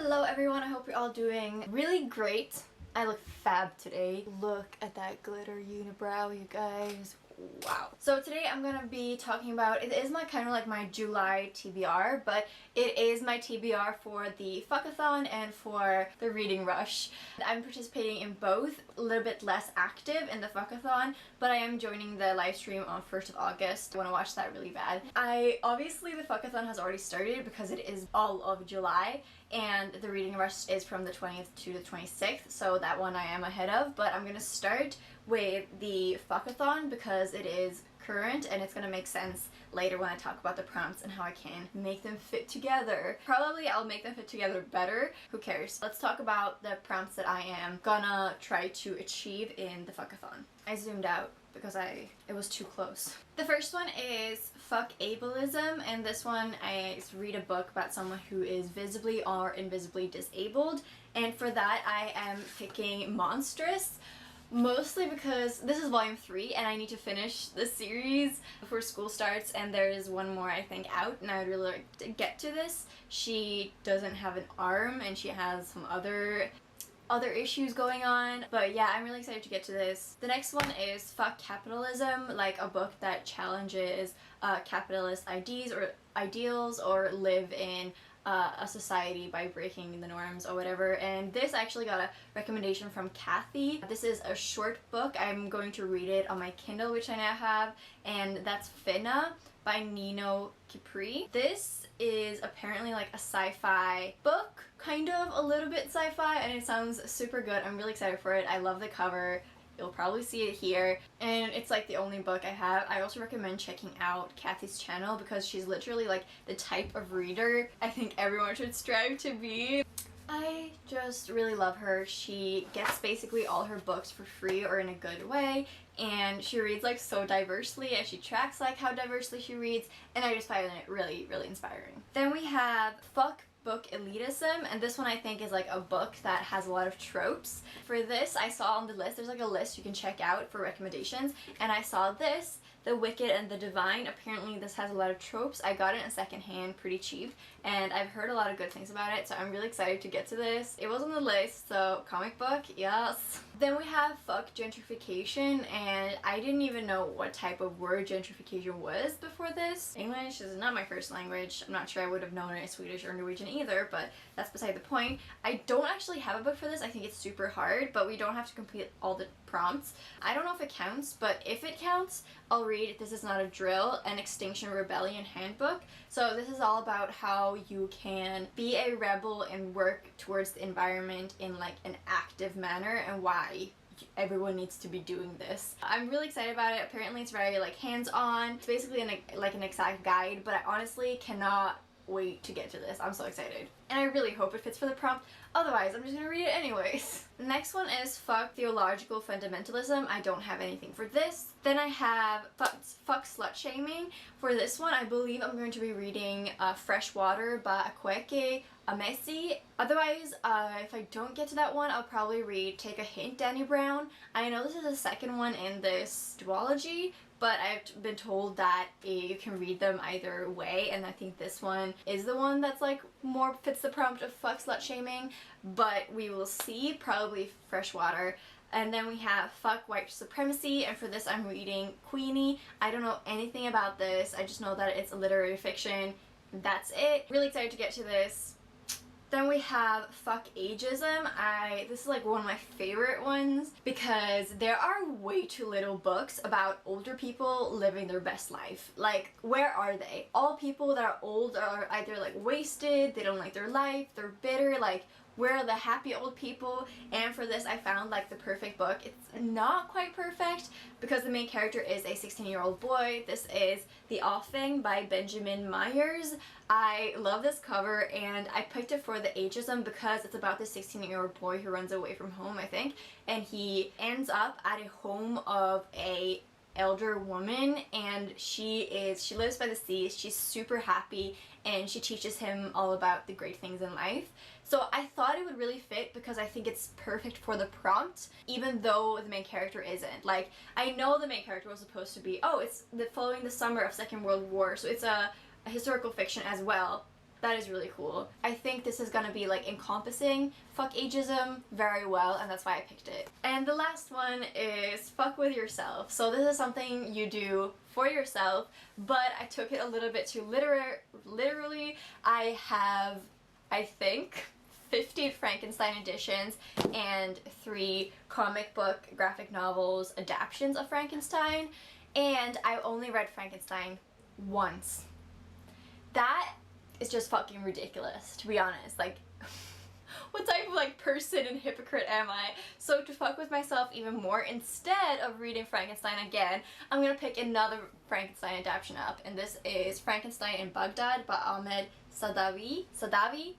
Hello everyone, I hope you're all doing really great. I look fab today. Look at that glitter unibrow, you guys. Wow. So today I'm gonna be talking about, it is my kind of like my July TBR, but it is my TBR for the FuckAthon and for the reading rush. I'm participating in both, a little bit less active in the FuckAthon, but I am joining the live stream on 1st of August. I want to watch that really bad. Obviously the FuckAthon has already started because it is all of July, and the reading rush is from the 20th to the 26th, so that one I am ahead of, but I'm gonna start with the FuckAthon because it is current and it's gonna make sense later when I talk about the prompts and how I can make them fit together. Probably I'll make them fit together better, who cares. Let's talk about the prompts that I am gonna try to achieve in the FuckAthon. I zoomed out because it was too close. The first one is Fuck Ableism, and this one I read a book about someone who is visibly or invisibly disabled, and for that I am picking Monstrous. Mostly because this is volume 3 and I need to finish the series before school starts, and there is one more I think out and I would really like to get to this. She doesn't have an arm and she has some other issues going on, but yeah, I'm really excited to get to this. The next one is Fuck Capitalism, like a book that challenges capitalist ideals or live in a society by breaking the norms or whatever, and this actually got a recommendation from Kathy. This is a short book. I'm going to read it on my Kindle, which I now have, and that's Finna by Nino Capri. This is apparently like a sci-fi book, kind of a little bit sci-fi, and it sounds super good. I'm really excited for it. I love the cover. You'll probably see it here, and it's like the only book I have. I also recommend checking out Kathy's channel because she's literally like the type of reader I think everyone should strive to be. I just really love her. She gets basically all her books for free or in a good way, and she reads like so diversely and she tracks like how diversely she reads, and I just find it really, really inspiring. Then we have Fuck Book Elitism, and this one I think is like a book that has a lot of tropes. For this, I saw on the list, there's like a list you can check out for recommendations, and I saw this, The Wicked and the Divine. Apparently this has a lot of tropes. I got it in secondhand pretty cheap, and I've heard a lot of good things about it, so I'm really excited to get to this. It was on the list, so comic book, yes. Then we have Fuck Gentrification, and I didn't even know what type of word gentrification was before this. English is not my first language. I'm not sure I would have known it in Swedish or Norwegian either, but that's beside the point. I don't actually have a book for this. I think it's super hard, but we don't have to complete all the prompts. I don't know if it counts, but if it counts, I'll read This Is Not a Drill, an Extinction Rebellion handbook. So this is all about how you can be a rebel and work towards the environment in like an active manner, and why everyone needs to be doing this. I'm really excited about it. Apparently it's very like hands-on. It's basically like an exact guide, but I honestly cannot wait to get to this. I'm so excited. And I really hope it fits for the prompt. Otherwise, I'm just gonna read it anyways. The next one is Fuck Theological Fundamentalism. I don't have anything for this. Then I have Fuck Slut Shaming. For this one, I believe I'm going to be reading Freshwater by Akweke Amesi. Otherwise, if I don't get to that one, I'll probably read Take a Hint, Danny Brown. I know this is the second one in this duology, but I've been told that you can read them either way, and I think this one is the one that's like more fits the prompt of Fuck Slut Shaming, but we will see. Probably Freshwater. And then we have Fuck White Supremacy, and for this I'm reading Queenie. I don't know anything about this. I just know that it's a literary fiction. That's it. Really excited to get to this. Then we have Fuck Ageism. This is like one of my favorite ones because there are way too little books about older people living their best life. Like, where are they? All people that are old are either like wasted, they don't like their life, they're bitter, like where are the happy old people? And for this I found like the perfect book. It's not quite perfect because the main character is a 16-year-old boy. This is The Offing by Benjamin Myers. I love this cover, and I picked it for the ageism because it's about this 16-year-old boy who runs away from home, I think, and he ends up at a home of a elder woman, and she lives by the sea. She's super happy, and she teaches him all about the great things in life. So I thought it would really fit because I think it's perfect for the prompt, even though the main character isn't. Like, I know the main character was supposed to be, oh, it's following the summer of Second World War, so it's a historical fiction as well. That is really cool. I think this is gonna be like encompassing fuck ageism very well, and that's why I picked it. And the last one is fuck with yourself. So this is something you do for yourself, but I took it a little bit too literally. I have, I think, 15 Frankenstein editions and 3 comic book graphic novels adaptions of Frankenstein, and I only read Frankenstein once. That is just fucking ridiculous, to be honest. Like, what type of like person and hypocrite am I? So to fuck with myself even more, instead of reading Frankenstein again, I'm gonna pick another Frankenstein adaptation up, and this is Frankenstein in Baghdad by Ahmed Sadawi.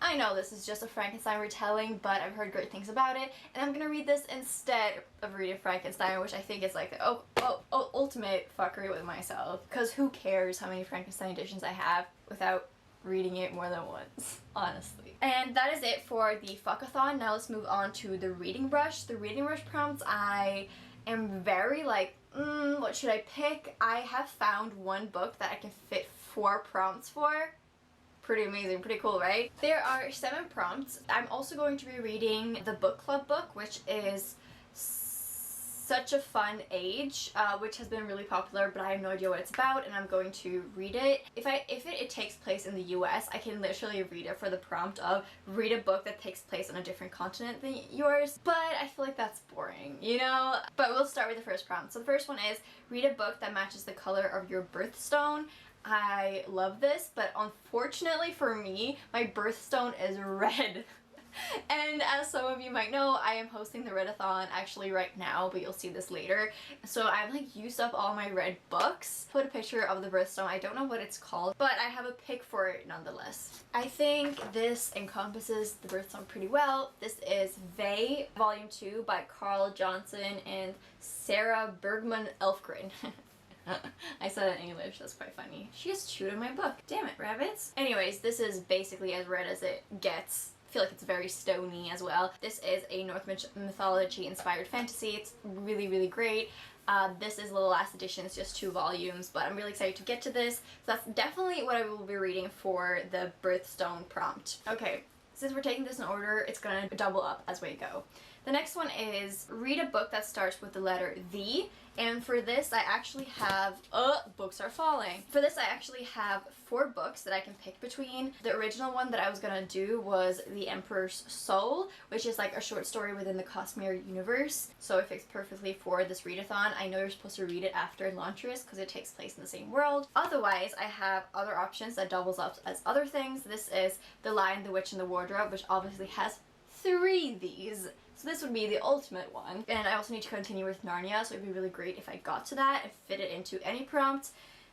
I know this is just a Frankenstein retelling, but I've heard great things about it, and I'm gonna read this instead of reading Frankenstein, which I think is like the ultimate fuckery with myself. Because who cares how many Frankenstein editions I have without reading it more than once, honestly. And that is it for the FuckAthon. Now let's move on to the reading brush. The reading brush prompts, I am very like, what should I pick? I have found one book that I can fit 4 prompts for. Pretty amazing, pretty cool, right? There are 7 prompts. I'm also going to be reading the book club book, which is Such a Fun Age, which has been really popular, but I have no idea what it's about, and I'm going to read it. If it takes place in the US, I can literally read it for the prompt of read a book that takes place on a different continent than yours, but I feel like that's boring, you know? But we'll start with the first prompt. So the first one is read a book that matches the color of your birthstone. I love this, but unfortunately for me, my birthstone is red. And as some of you might know, I am hosting the readathon actually right now, but you'll see this later. So I've like used up all my red books. Put a picture of the birthstone. I don't know what it's called, but I have a pick for it nonetheless. I think this encompasses the birthstone pretty well. This is Vey, Volume 2 by Carl Johnson and Sarah Bergman Elfgren. I said it in English, that's quite funny. She just chewed in my book. Damn it, rabbits. Anyways, this is basically as red as it gets. I feel like it's very stony as well. This is a Norse mythology inspired fantasy. It's really, really great. This is the last edition, it's just 2 volumes, but I'm really excited to get to this. So that's definitely what I will be reading for the birthstone prompt. Okay, since we're taking this in order, it's gonna double up as we go. The next one is read a book that starts with the letter the, and for this I actually have, books are falling. For this I actually have 4 books that I can pick between. The original one that I was gonna do was The Emperor's Soul, which is like a short story within the Cosmere universe, so it fits perfectly for this readathon. I know you're supposed to read it after Elantris because it takes place in the same world. Otherwise, I have other options that doubles up as other things. This is The Lion, the Witch, and the Wardrobe, which obviously has 3 these. So this would be the ultimate one. And I also need to continue with Narnia, so it'd be really great if I got to that and fit it into any prompt.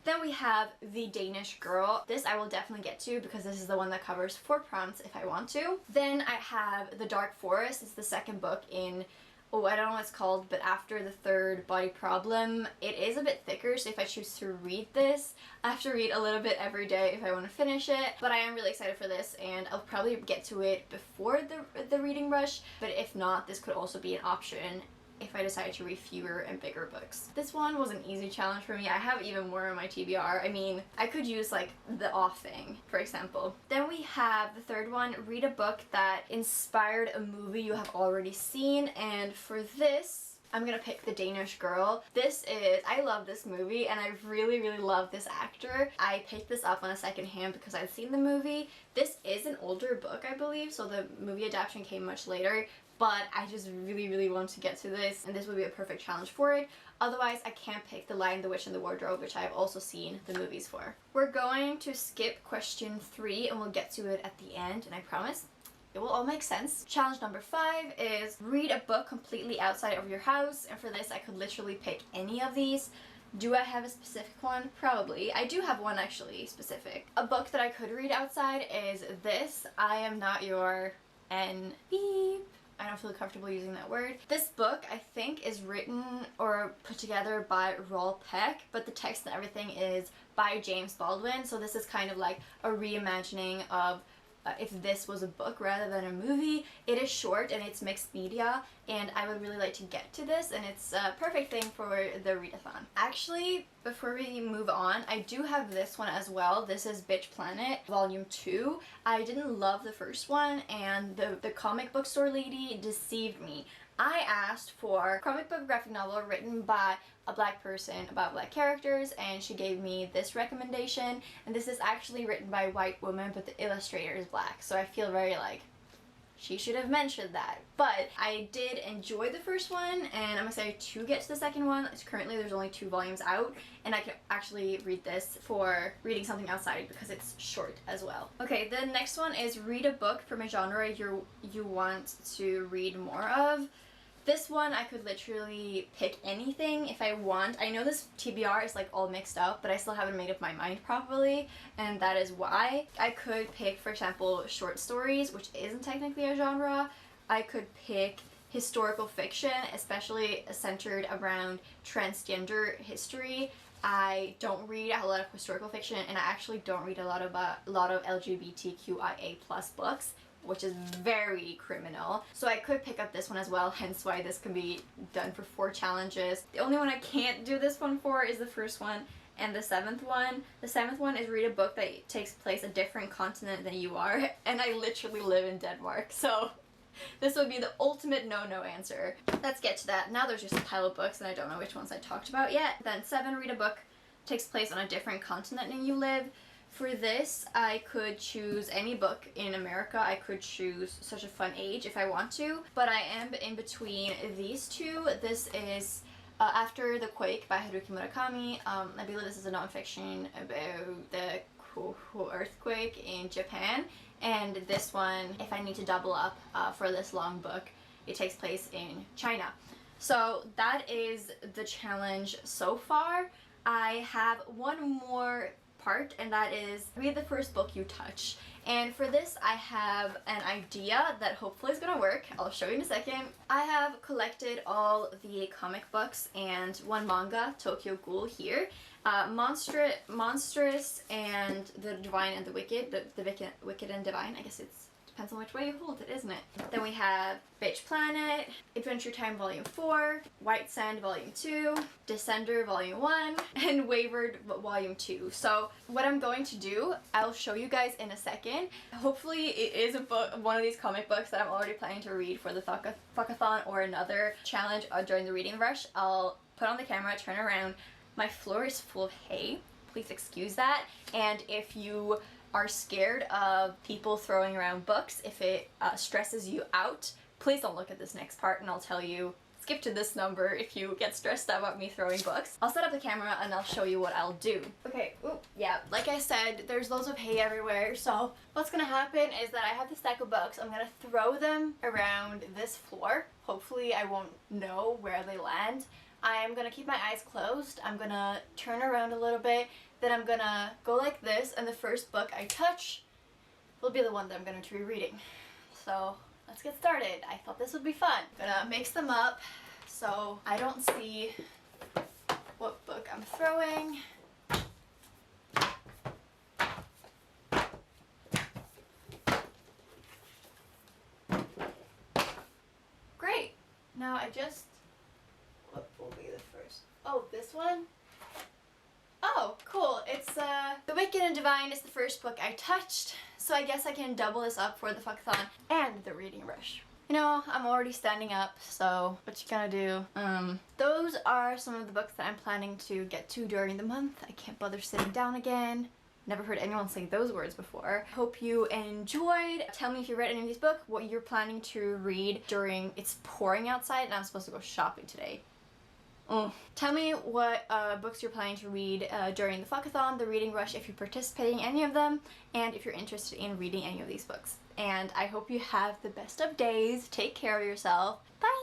Then we have The Danish Girl. This I will definitely get to because this is the one that covers 4 prompts if I want to. Then I have The Dark Forest. It's the second book in, I don't know what it's called, but after the 3rd body problem. It is a bit thicker, so if I choose to read this, I have to read a little bit every day if I want to finish it. But I am really excited for this, and I'll probably get to it before the reading rush, but if not, this could also be an option if I decide to read fewer and bigger books. This one was an easy challenge for me. I have even more on my TBR. I mean, I could use like the off thing, for example. Then we have the 3rd one, read a book that inspired a movie you have already seen, and for this, I'm gonna pick The Danish Girl. I love this movie and I really, really love this actor. I picked this up on a second hand because I'd seen the movie. This is an older book, I believe, so the movie adaptation came much later, but I just really, really want to get to this, and this would be a perfect challenge for it. Otherwise, I can't pick The Lion, the Witch, and the Wardrobe, which I've also seen the movies for. We're going to skip question 3, and we'll get to it at the end, and I promise it will all make sense. Challenge number 5 is read a book completely outside of your house, and for this, I could literally pick any of these. Do I have a specific one? Probably. I do have one actually specific. A book that I could read outside is this, I Am Not Your N. Beep. I don't feel comfortable using that word. This book, I think, is written or put together by Roald Peck, but the text and everything is by James Baldwin, so this is kind of like a reimagining of if this was a book rather than a movie. It is short and it's mixed media, and I would really like to get to this, and it's a perfect thing for the readathon. Actually, before we move on, I do have this one as well. This is Bitch Planet Volume 2. I didn't love the first one, and the comic book store lady deceived me. I asked for a comic book graphic novel written by a black person about black characters, and she gave me this recommendation, and this is actually written by a white woman, but the illustrator is black, so I feel very like she should have mentioned that. But I did enjoy the first one, and I'm excited to get to the second one. Currently there's only 2 volumes out, and I can actually read this for reading something outside because it's short as well. Okay, the next one is read a book from a genre you want to read more of. This one, I could literally pick anything if I want. I know this TBR is like all mixed up, but I still haven't made up my mind properly, and that is why. I could pick, for example, short stories, which isn't technically a genre. I could pick historical fiction, especially centered around transgender history. I don't read a lot of historical fiction, and I actually don't read a lot of LGBTQIA+ books, which is very criminal. So I could pick up this one as well, hence why this can be done for 4 challenges. The only one I can't do this one for is the first one and the 7th one. The 7th one is read a book that takes place a different continent than you are, and I literally live in Denmark, so this would be the ultimate no-no answer. Let's get to that. Now there's just a pile of books, and I don't know which ones I talked about yet. Then 7, read a book takes place on a different continent than you live. For this, I could choose any book in America. I could choose Such a Fun Age if I want to, but I am in between these 2. This is After the Quake by Haruki Murakami. I believe this is a nonfiction about the earthquake in Japan. And this one, if I need to double up for this long book, it takes place in China. So that is the challenge so far. I have one more part, and that is read the first book you touch. And for this, I have an idea that hopefully is gonna work. I'll show you in a second. I have collected all the comic books and 1 manga, Tokyo Ghoul, here. Monstrous and the Divine and the Wicked, the Wicked and Divine, I guess it depends on which way you hold it, isn't it? Then we have Bitch Planet, Adventure Time Volume 4, White Sand Volume 2, Descender Volume 1, and Wavered Volume 2. So what I'm going to do, I'll show you guys in a second. Hopefully it is a book, one of these comic books that I'm already planning to read for the FuckAthon or another challenge during the reading rush. I'll put on the camera, turn around. My floor is full of hay. Please excuse that. And if you are scared of people throwing around books, if it stresses you out, please don't look at this next part, and I'll tell you, skip to this number if you get stressed out about me throwing books. I'll set up the camera and I'll show you what I'll do. Okay, yeah, like I said, there's loads of hay everywhere, so what's gonna happen is that I have the stack of books. I'm gonna throw them around this floor. Hopefully I won't know where they land. I'm gonna keep my eyes closed. I'm gonna turn around a little bit. Then I'm gonna go like this, and the first book I touch will be the one that I'm going to be reading. So let's get started. I thought this would be fun. I'm gonna mix them up so I don't see what book I'm throwing. Great. Now what will be the first? Oh, this one? Oh, cool. It's The Wicked and Divine is the first book I touched, so I guess I can double this up for the FuckAthon and the reading rush. You know, I'm already standing up, so what you gonna do? Those are some of the books that I'm planning to get to during the month. I can't bother sitting down again. Never heard anyone say those words before. Hope you enjoyed. Tell me if you read any of these books, what you're planning to read during it's pouring outside, and I'm supposed to go shopping today. Tell me what books you're planning to read during the FuckAthon, the reading rush, if you're participating in any of them, and if you're interested in reading any of these books. And I hope you have the best of days. Take care of yourself. Bye!